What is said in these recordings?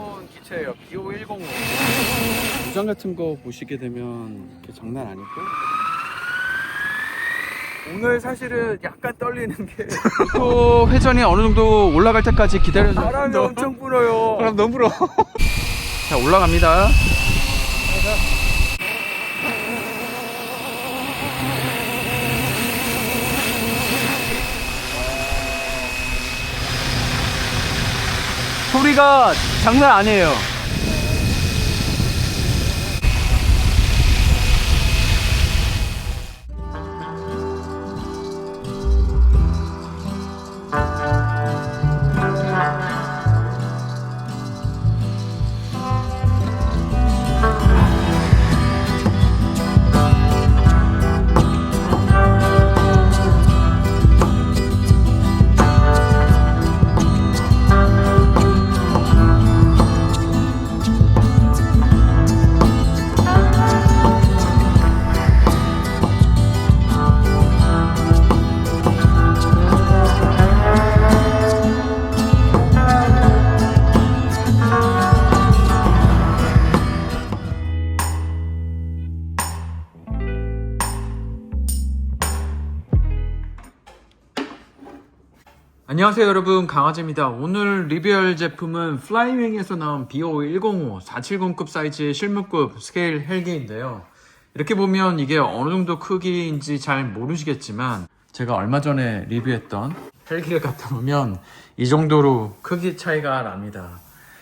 새로운 기체예요. BO105. 무장 같은 거 보시게 되면 장난 아니고, 오늘 사실은 약간 떨리는 게 또 회전이 어느 정도 올라갈 때까지 기다려줘요. 바람이 엄청 불어요. 바람 너무 불어. 자, 올라갑니다. 소리가 장난 아니에요. 안녕하세요 여러분, 강화재입니다. 오늘 리뷰할 제품은 플라이윙에서 나온 BO105 470급 사이즈의 실무급 스케일 헬기인데요. 이렇게 보면 이게 어느 정도 크기인지 잘 모르시겠지만, 제가 얼마 전에 리뷰했던 헬기를 갖다 보면 이 정도로 크기 차이가 납니다.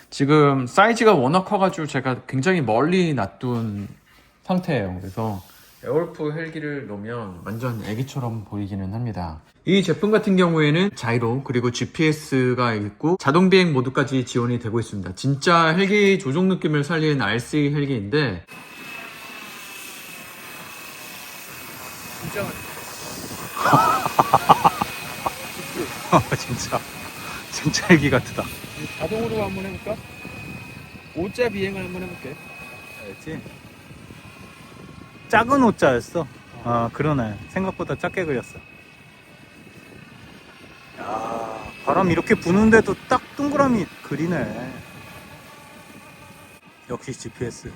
지금 사이즈가 워낙 커가지고 제가 굉장히 멀리 놔둔 상태예요. 그래서 에어울프 헬기를 놓으면 완전 애기처럼 보이기는 합니다. 이 제품 같은 경우에는 자이로 그리고 GPS가 있고 자동 비행 모드까지 지원이 되고 있습니다. 진짜 헬기 조종 느낌을 살린 RC 헬기인데, 진짜 헬기 같다. 자동으로 한번 해볼까? 5자 비행을 한번 해볼게. 알지? 작은 오자였어. 아, 그러네. 생각보다 작게 그렸어. 야, 바람 이렇게 부는데도 딱 동그라미 그리네. 역시 GPS.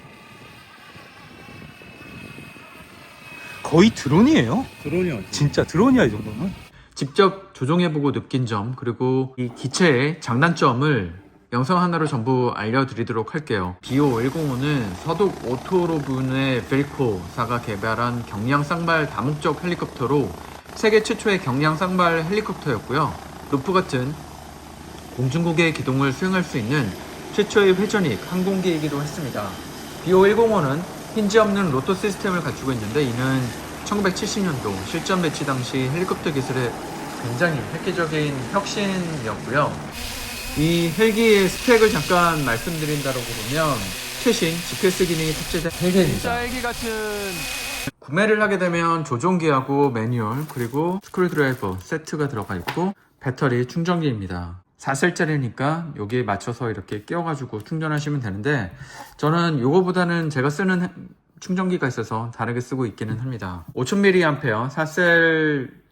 거의 드론이에요. 드론이요. 진짜 드론이야, 이 정도면. 직접 조종해보고 느낀 점, 그리고 이 기체의 장단점을 영상 하나로 전부 알려드리도록 할게요. BO105는 서독 오토로분의 벨코사가 개발한 경량 쌍발 다목적 헬리콥터로 세계 최초의 경량 쌍발 헬리콥터였고요. 루프 같은 공중국의 기동을 수행할 수 있는 최초의 회전익 항공기이기도 했습니다. BO105는 힌지 없는 로터 시스템을 갖추고 있는데, 이는 1970년도 실전 배치 당시 헬리콥터 기술의 굉장히 획기적인 혁신이었고요. 이 헬기의 스펙을 잠깐 말씀드린다고 보면 최신 GPS 기능이 탑재된 헬기입니다. 진짜 헬기 같은. 구매를 하게 되면 조종기하고 매뉴얼 그리고 스크루드라이버 세트가 들어가 있고 배터리 충전기입니다. 4셀짜리니까 여기에 맞춰서 이렇게 끼워가지고 충전하시면 되는데, 저는 이거보다는 제가 쓰는 충전기가 있어서 다르게 쓰고 있기는 합니다. 5000mAh 4셀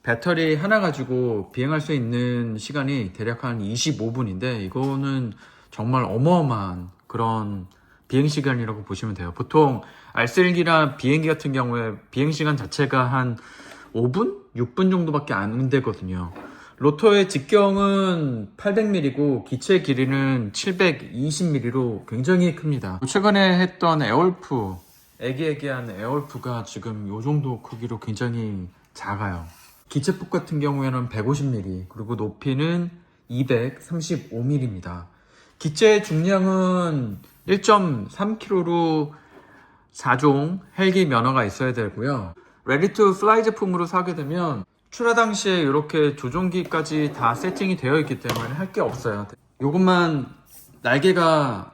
배터리 하나 가지고 비행할 수 있는 시간이 대략 한 25분인데 이거는 정말 어마어마한 그런 비행시간이라고 보시면 돼요. 보통 RC1기나 비행기 같은 경우에 비행시간 자체가 한 5분? 6분 정도밖에 안 되거든요. 로터의 직경은 800mm고 기체 길이는 720mm로 굉장히 큽니다. 최근에 했던 에어울프, 애기애기한 에어울프가 지금 이 정도 크기로 굉장히 작아요. 기체폭 같은 경우에는 150mm, 그리고 높이는 235mm입니다. 기체 중량은 1.3kg로 4종 헬기 면허가 있어야 되고요. 레디 투 플라이 제품으로 사게 되면 출하 당시에 이렇게 조종기까지 다 세팅이 되어 있기 때문에 할 게 없어요. 이것만 날개가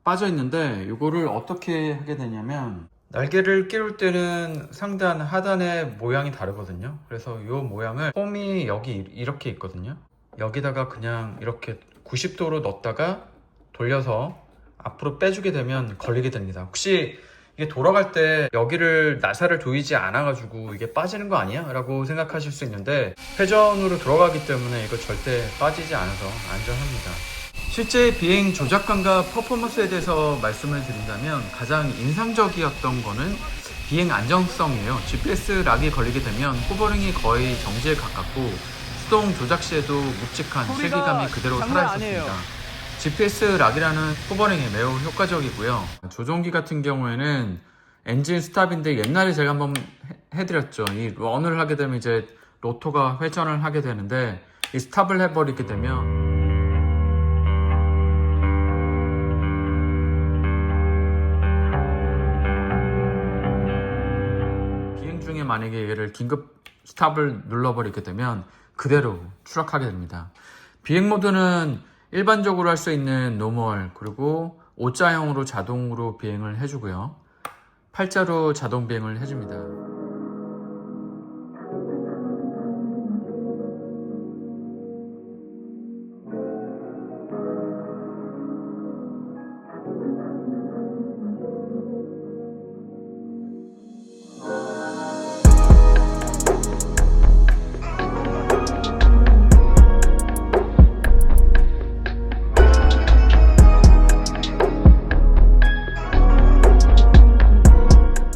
빠져 있는데, 이거를 어떻게 하게 되냐면, 날개를 끼울 때는 상단, 하단의 모양이 다르거든요. 그래서 이 모양을 폼이 여기 이렇게 있거든요. 여기다가 그냥 이렇게 90도로 넣었다가 돌려서 앞으로 빼주게 되면 걸리게 됩니다. 혹시 이게 돌아갈 때 여기를 나사를 조이지 않아 가지고 이게 빠지는 거 아니야? 라고 생각하실 수 있는데, 회전으로 들어가기 때문에 이거 절대 빠지지 않아서 안전합니다. 실제 비행 조작감과 퍼포먼스에 대해서 말씀을 드린다면 가장 인상적이었던 거는 비행 안정성이에요. GPS 락이 걸리게 되면 호버링이 거의 정지에 가깝고 수동 조작 시에도 묵직한 실기감이 그대로 살아있었습니다. GPS 락이라는 호버링이 매우 효과적이고요. 조종기 같은 경우에는 엔진 스탑인데 옛날에 제가 한번 해드렸죠. 이 런을 하게 되면 이제 로터가 회전을 하게 되는데 이 스탑을 해버리게 되면 비행 중에 만약에 얘를 긴급 스탑을 눌러버리게 되면 그대로 추락하게 됩니다. 비행 모드는 일반적으로 할 수 있는 노멀 그리고 O자형으로 자동으로 비행을 해주고요. 8자로 자동 비행을 해줍니다.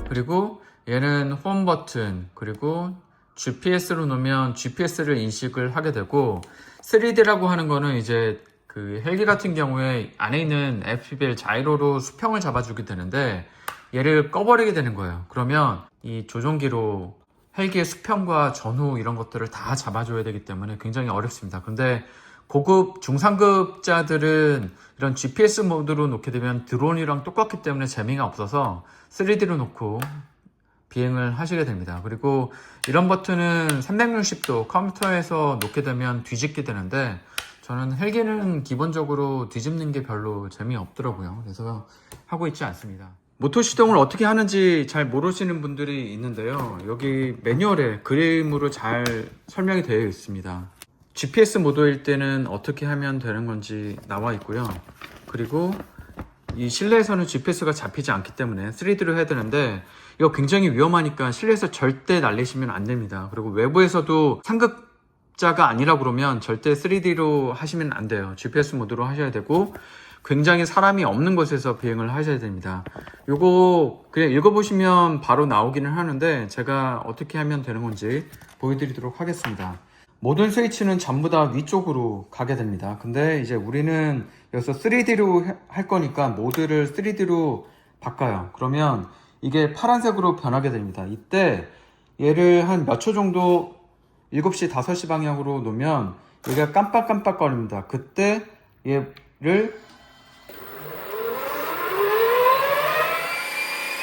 그리고 얘는 홈 버튼 그리고 GPS로 놓으면 GPS를 인식을 하게 되고 3D라고 하는 거는 이제 그 헬기 같은 경우에 안에 있는 FPVL 자이로로 수평을 잡아주게 되는데 얘를 꺼버리게 되는 거예요. 그러면 이 조종기로 헬기의 수평과 전후 이런 것들을 다 잡아줘야 되기 때문에 굉장히 어렵습니다. 근데 고급 중상급자들은 이런 GPS 모드로 놓게 되면 드론이랑 똑같기 때문에 재미가 없어서 3D로 놓고 비행을 하시게 됩니다. 그리고 이런 버튼은 360도 컴퓨터에서 놓게 되면 뒤집게 되는데 저는 헬기는 기본적으로 뒤집는 게 별로 재미없더라고요. 그래서 하고 있지 않습니다. 모터 시동을 어떻게 하는지 잘 모르시는 분들이 있는데요. 여기 매뉴얼에 그림으로 잘 설명이 되어 있습니다. GPS 모드일 때는 어떻게 하면 되는 건지 나와 있고요. 그리고 이 실내에서는 GPS가 잡히지 않기 때문에 3D로 해야 되는데 이거 굉장히 위험하니까 실내에서 절대 날리시면 안 됩니다. 그리고 외부에서도 상급자가 아니라 그러면 절대 3D로 하시면 안 돼요. GPS 모드로 하셔야 되고 굉장히 사람이 없는 곳에서 비행을 하셔야 됩니다. 요거 그냥 읽어보시면 바로 나오기는 하는데 제가 어떻게 하면 되는 건지 보여드리도록 하겠습니다. 모든 스위치는 전부 다 위쪽으로 가게 됩니다. 근데 이제 우리는 여기서 3D로 할 거니까 모드를 3D로 바꿔요. 그러면 이게 파란색으로 변하게 됩니다. 이때 얘를 한 몇 초 정도 7시, 5시 방향으로 놓으면 얘가 깜빡깜빡 거립니다. 그때 얘를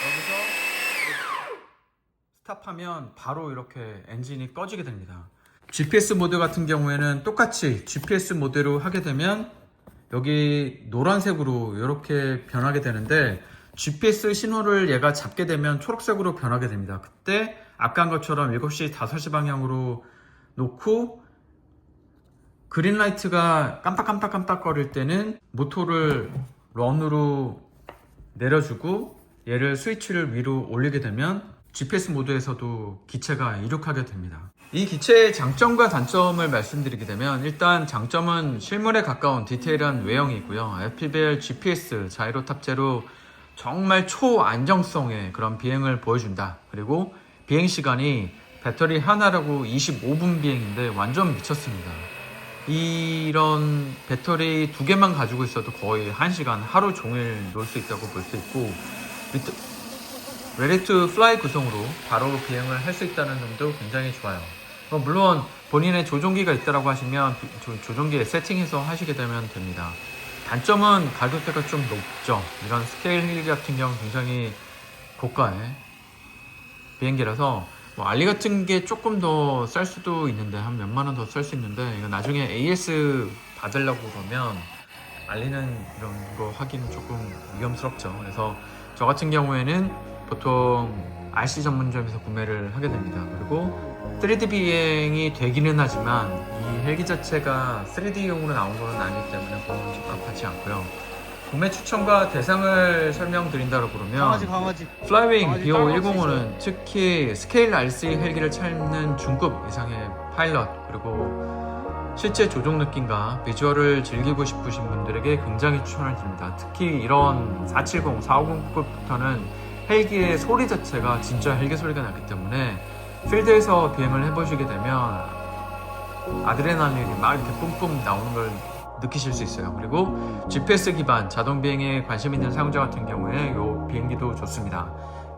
여기서 스탑하면 바로 이렇게 엔진이 꺼지게 됩니다. GPS 모드 같은 경우에는 똑같이 GPS 모드로 하게 되면 여기 노란색으로 이렇게 변하게 되는데 GPS 신호를 얘가 잡게 되면 초록색으로 변하게 됩니다. 그때 아까 한 것처럼 7시, 5시 방향으로 놓고 그린라이트가 깜빡깜빡깜빡 거릴 때는 모터를 런으로 내려주고 얘를 스위치를 위로 올리게 되면 GPS 모드에서도 기체가 이륙하게 됩니다. 이 기체의 장점과 단점을 말씀드리게 되면 일단 장점은 실물에 가까운 디테일한 외형이고요. FPVL GPS 자이로 탑재로 정말 초안정성의 그런 비행을 보여준다. 그리고 비행 시간이 배터리 하나라고 25분 비행인데 완전 미쳤습니다. 이런 배터리 2개만 가지고 있어도 거의 1시간 하루 종일 놀 수 있다고 볼 수 있고 레디 투 플라이 구성으로 바로 비행을 할 수 있다는 점도 굉장히 좋아요. 물론 본인의 조종기가 있다고 하시면 조종기에 세팅해서 하시게 되면 됩니다. 단점은 가격대가 좀 높죠. 이런 스케일 헬기 같은 경우는 굉장히 고가의 비행기라서 알리 같은 게 조금 더 쌀 수도 있는데 한 몇만 원 더 쌀 수 있는데 이거 나중에 AS 받으려고 그러면 알리는 이런 거 하기는 조금 위험스럽죠. 그래서 저 같은 경우에는 보통 RC 전문점에서 구매를 하게 됩니다. 그리고 3D 비행이 되기는 하지만 이 헬기 자체가 3D용으로 나온 건 아니기 때문에 그건 적합하지 않고요. 구매 추천과 대상을 설명드린다고 그러면 강아지 플라이윙 BO105는 특히 스케일 RC 헬기를 찾는 중급 이상의 파일럿 그리고 실제 조종 느낌과 비주얼을 즐기고 싶으신 분들에게 굉장히 추천을 드립니다. 특히 이런 470, 450급부터는 헬기의 소리 자체가 진짜 헬기 소리가 나기 때문에 필드에서 비행을 해보시게 되면 아드레날린이 막 이렇게 뿜뿜 나오는 걸 느끼실 수 있어요. 그리고 GPS 기반 자동 비행에 관심 있는 사용자 같은 경우에 이 비행기도 좋습니다.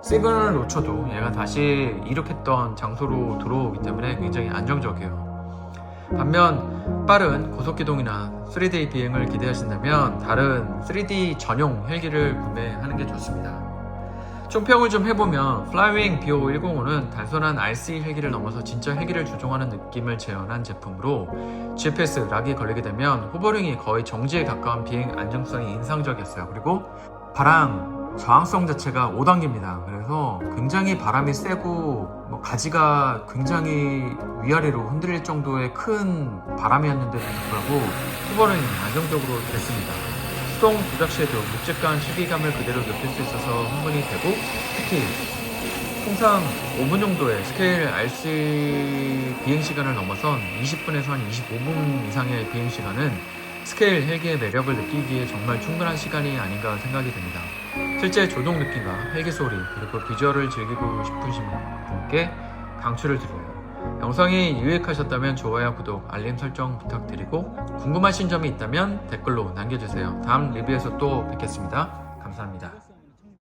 시그널을 놓쳐도 얘가 다시 이륙했던 장소로 들어오기 때문에 굉장히 안정적이에요. 반면 빠른 고속기동이나 3D 비행을 기대하신다면 다른 3D 전용 헬기를 구매하는 게 좋습니다. 총평을 좀 해보면 플라이윙 BO105는 단순한 RC 헬기를 넘어서 진짜 헬기를 조종하는 느낌을 재현한 제품으로 GPS 락이 걸리게 되면 호버링이 거의 정지에 가까운 비행 안정성이 인상적이었어요. 그리고 바람 저항성 자체가 5단계입니다. 그래서 굉장히 바람이 세고 가지가 굉장히 위아래로 흔들릴 정도의 큰 바람이었는데도 불구하고 호버링이 안정적으로 됐습니다. 수동 조작 시에도 묵직한 시기감을 그대로 느낄 수 있어서 흥분이 되고, 특히 통상 5분 정도의 스케일 RC 비행시간을 넘어선 20분에서 한 25분 이상의 비행시간은 스케일 헬기의 매력을 느끼기에 정말 충분한 시간이 아닌가 생각이 듭니다. 실제 조종 느낌과 헬기 소리 그리고 비주얼을 즐기고 싶으신 분께 강추를 드려요. 영상이 유익하셨다면 좋아요, 구독, 알림 설정 부탁드리고 궁금하신 점이 있다면 댓글로 남겨주세요. 다음 리뷰에서 또 뵙겠습니다. 감사합니다.